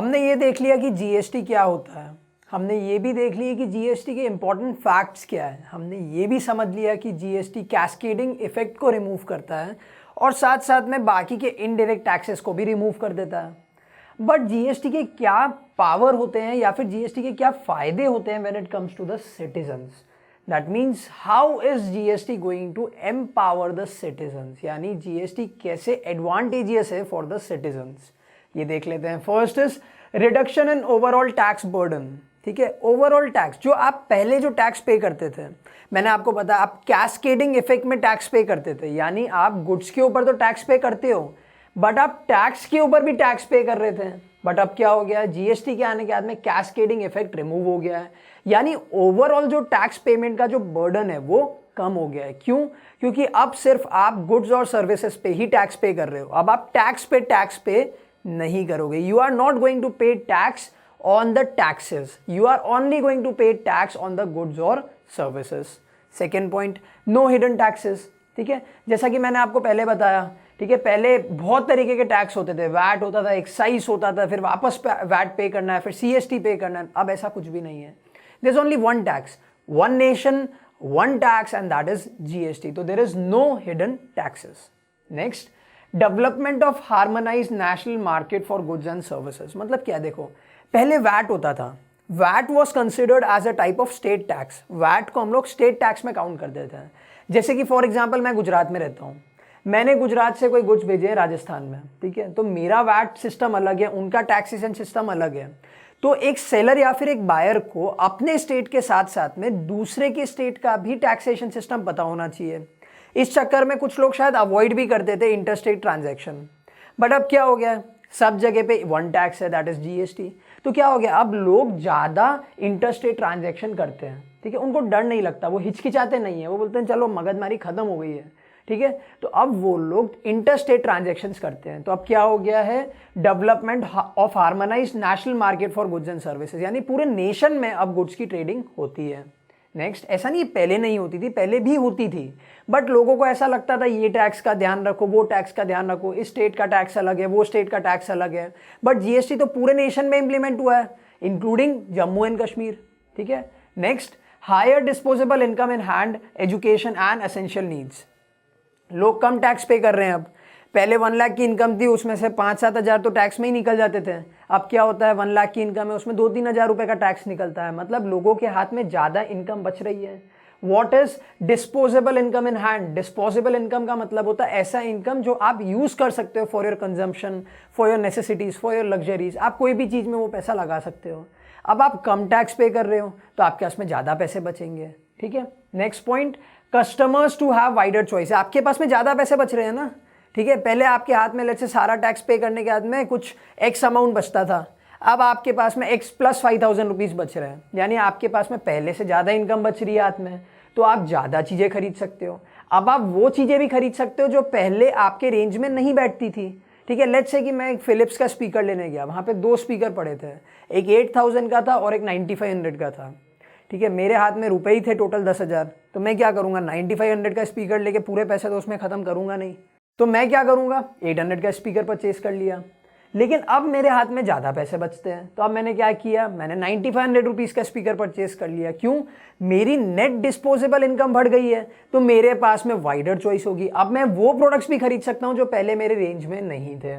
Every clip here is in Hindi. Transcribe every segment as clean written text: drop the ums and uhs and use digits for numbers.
हमने ये देख लिया कि जीएसटी क्या होता है, हमने ये भी देख लिया कि जीएसटी के इंपॉर्टेंट फैक्ट्स क्या है, हमने ये भी समझ लिया कि जीएसटी कैस्केडिंग इफेक्ट को रिमूव करता है और साथ साथ में बाकी के इनडायरेक्ट टैक्सेस को भी रिमूव कर देता है। बट जीएसटी के क्या पावर होते हैं या फिर जीएसटी के क्या फायदे होते हैं when it comes to the citizens? That means how is GST going to empower the citizens, यानी जीएसटी कैसे एडवांटेजियस है फॉर द सिटीजन्स, ये देख लेते हैं। First is reduction in overall tax burden. ठीक है, ओवरऑल टैक्स जो आप पहले जो टैक्स पे करते थे, मैंने आपको बताया आप कैस्केडिंग इफेक्ट में टैक्स पे करते थे, यानी आप गुड्स के ऊपर तो टैक्स पे करते हो बट आप टैक्स के ऊपर भी टैक्स पे कर रहे थे। बट अब क्या हो गया, जीएसटी के आने के बाद में कैस्केडिंग इफेक्ट रिमूव हो गया है, यानी ओवरऑल जो टैक्स पेमेंट का जो बर्डन है वो कम हो गया है। क्यों? क्योंकि अब सिर्फ आप गुड्स और सर्विसेज पे ही टैक्स पे कर रहे हो, अब आप टैक्स पे नहीं करोगे। You are not going to pay tax on the taxes, you are only going to pay tax on the goods और services. Second point, no hidden taxes. ठीक है, जैसा कि मैंने आपको पहले बताया, ठीक है, पहले बहुत तरीके के टैक्स होते थे, वैट होता था, एक्साइज होता था, फिर वापस वैट पे करना है, फिर सीएसटी पे करना है। अब ऐसा कुछ भी नहीं है, there is only one tax, one nation, one tax and that is GST. तो there is no hidden taxes. Next, development of harmonise national market for goods and services. मतलब क्या, देखो पहले वैट होता था, VAT was considered as a type of state tax, VAT को हम लोग स्टेट टैक्स में काउंट कर देते हैं। जैसे कि फॉर एग्जांपल मैं गुजरात में रहता हूँ, मैंने गुजरात से कोई गुड्स भेजे हैं राजस्थान में, ठीक है, तो मेरा वैट सिस्टम अलग है, उनका टैक्सेशन सिस्टम अलग है। तो एक सेलर या फिर एक बायर को अपने स्टेट के साथ साथ में दूसरे के स्टेट का भी टैक्सेशन सिस्टम पता होना चाहिए। इस चक्कर में कुछ लोग शायद अवॉइड भी करते थे इंटरस्टेट ट्रांजैक्शन, बट अब क्या हो गया, सब जगह पे वन टैक्स है, दैट इज जीएसटी। तो क्या हो गया, अब लोग ज़्यादा इंटरस्टेट ट्रांजैक्शन करते हैं, ठीक है, उनको डर नहीं लगता, वो हिचकिचाते नहीं है, वो बोलते हैं चलो मगजमारी खत्म हो गई है, ठीक है, तो अब वो लोग इंटरस्टेट ट्रांजैक्शंस करते हैं। तो अब क्या हो गया है, development of harmonised national market for goods and services, यानी पूरे नेशन में अब गुड्स की ट्रेडिंग होती है। नेक्स्ट, ऐसा नहीं पहले नहीं होती थी, पहले भी होती थी, बट लोगों को ऐसा लगता था ये टैक्स का ध्यान रखो, वो टैक्स का ध्यान रखो, इस स्टेट का टैक्स अलग है, वो स्टेट का टैक्स अलग है। बट जीएसटी तो पूरे नेशन में इंप्लीमेंट हुआ है, इंक्लूडिंग जम्मू एंड कश्मीर। ठीक है, next, higher disposable income in hand, education and essential needs. लोग कम टैक्स पे कर रहे हैं। अब पहले 1 लाख की इनकम थी, उसमें से 5-7 हज़ार तो टैक्स में ही निकल जाते थे। अब क्या होता है, 1 लाख की इनकम है, उसमें 2-3 हज़ार रुपए का टैक्स निकलता है। मतलब लोगों के हाथ में ज़्यादा इनकम बच रही है। What is disposable income in hand? Disposable income का मतलब होता है ऐसा इनकम जो आप यूज़ कर सकते हो for your consumption, for your necessities, for your luxuries. आप कोई भी चीज़ में वो पैसा लगा सकते हो। अब आप कम टैक्स पे कर रहे हो तो आपके पास में ज़्यादा पैसे बचेंगे। ठीक है, next point, customers to have wider choice. आपके पास में ज़्यादा पैसे बच रहे हैं ना, ठीक है, पहले आपके हाथ में लेट्स से सारा टैक्स पे करने के बाद में कुछ एक्स अमाउंट बचता था, अब आपके पास में एक्स प्लस 5,000 रुपीज़ बच रहे हैं, यानी आपके पास में पहले से ज़्यादा इनकम बच रही है हाथ में, तो आप ज़्यादा चीज़ें खरीद सकते हो। अब आप वो चीज़ें भी खरीद सकते हो जो पहले आपके रेंज में नहीं बैठती थी। ठीक है, लेट्स से कि मैं एक फिलिप्स का स्पीकर लेने गया, वहाँ पे 2 स्पीकर पड़े थे, एक 8,000 का था और एक 9,500 का था। ठीक है, मेरे हाथ में रुपए ही थे टोटल 10,000, तो मैं क्या करूँगा, 9,500 का स्पीकर लेके पूरे पैसे तो उसमें ख़त्म करूँगा नहीं, तो मैं क्या करूँगा, 800 का स्पीकर परचेज कर लिया। लेकिन अब मेरे हाथ में ज़्यादा पैसे बचते हैं, तो अब मैंने क्या किया, मैंने 9,500 रुपीज़ का स्पीकर परचेज कर लिया। क्यों? मेरी नेट डिस्पोजेबल इनकम बढ़ गई है, तो मेरे पास में वाइडर चॉइस होगी। अब मैं वो प्रोडक्ट्स भी खरीद सकता हूँ जो पहले मेरे रेंज में नहीं थे।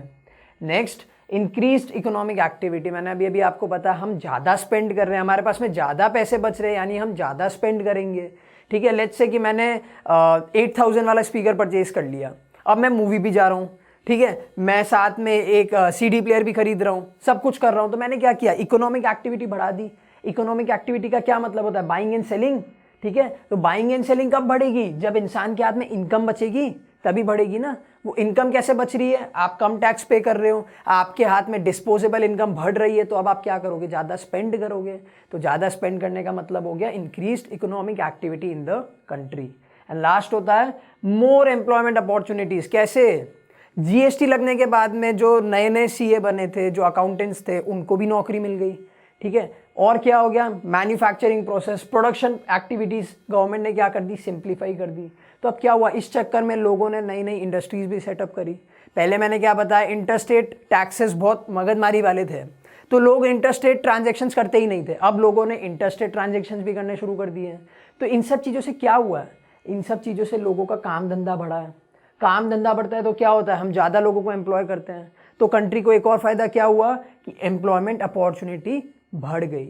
Next, increased economic activity. मैंने अभी आपको बताया, हम ज़्यादा स्पेंड कर रहे हैं, हमारे पास में ज़्यादा पैसे बच रहे हैं, यानी हम ज़्यादा स्पेंड करेंगे। ठीक है, लेट्स से कि मैंने 8,000 वाला स्पीकर परचेज कर लिया, अब मैं मूवी भी जा रहा हूँ, ठीक है, मैं साथ में एक सीडी प्लेयर भी खरीद रहा हूँ, सब कुछ कर रहा हूँ, तो मैंने क्या किया, इकोनॉमिक एक्टिविटी बढ़ा दी। इकोनॉमिक एक्टिविटी का क्या मतलब होता है, बाइंग एंड सेलिंग। ठीक है, तो बाइंग एंड सेलिंग कब बढ़ेगी, जब इंसान के हाथ में इनकम बचेगी तभी बढ़ेगी ना। वो इनकम कैसे बच रही है, आप कम टैक्स पे कर रहे हो, आपके हाथ में डिस्पोजेबल इनकम बढ़ रही है, तो अब आप क्या करोगे, ज़्यादा स्पेंड करोगे। तो ज़्यादा स्पेंड करने का मतलब हो गया increased economic activity in the country. And last होता है मोर एम्प्लॉयमेंट अपॉर्चुनिटीज़। कैसे? जीएसटी लगने के बाद में जो नए नए सीए बने थे, जो अकाउंटेंट्स थे, उनको भी नौकरी मिल गई। ठीक है, और क्या हो गया, manufacturing process, production activities government ने क्या कर दी, सिंप्लीफाई कर दी। तो अब क्या हुआ, इस चक्कर में लोगों ने नई नई इंडस्ट्रीज़ भी सेटअप करी। पहले मैंने क्या बताया, इंटरस्टेट टैक्सेस बहुत मगजमारी वाले थे, तो लोग इंटरस्टेट ट्रांजैक्शंस करते ही नहीं थे, अब लोगों ने इंटरस्टेट ट्रांजैक्शंस भी करने शुरू कर दिए हैं। तो इन सब चीज़ों से क्या हुआ है, इन सब चीज़ों से लोगों का काम धंधा बढ़ा है। काम धंधा बढ़ता है तो क्या होता है, हम ज़्यादा लोगों को एम्प्लॉय करते हैं, तो कंट्री को एक और फ़ायदा क्या हुआ कि एम्प्लॉयमेंट अपॉर्चुनिटी बढ़ गई।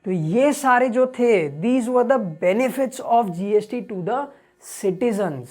तो ये सारे जो थे, these were the benefits of GST to the citizens.